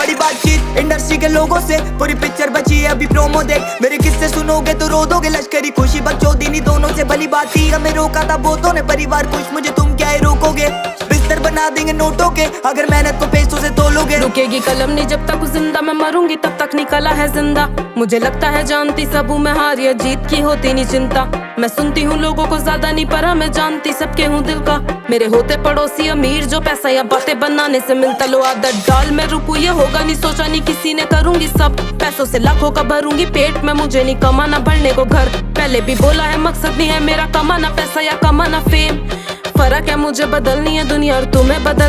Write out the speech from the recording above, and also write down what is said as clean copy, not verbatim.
बड़ी बातचीत इंडस्ट्री के लोगों से, पूरी पिक्चर बची है अभी प्रोमो देख। मेरे किस्से सुनोगे तो रो दोगे, लश्करी खुशी बकचोदी दोनों से भली बात थी। हमें रोका था बहुतों ने, परिवार खुश मुझे तुम क्या ही रोकोगे। बिस्तर बना देंगे नोटों के अगर मेहनत को पैसों से तोलोगे। रुकेगी कलम नहीं जब तक जिंदा, मैं मरूंगी तब तक नहीं कला है जिंदा। मुझे लगता है जानती सब हूँ मैं, हार या जीत की होती नहीं चिंता। मैं सुनती हूँ लोगों को ज्यादा नहीं परा, मैं जानती सबके हूँ दिल का। मेरे होते पड़ोसी अमीर जो पैसा या बातें बनाने से मिलता, लो आदत डाल मैं रुकू ये होगा नहीं सोचा नहीं किसी ने, करूंगी सब पैसों से लाखों का भरूंगी पेट में। मुझे नहीं कमाना भरने को घर, पहले भी बोला है मकसद नहीं है मेरा कमाना पैसा या कमाना फेम। फर्क है मुझे बदलनी है दुनिया और तुम्हें बदल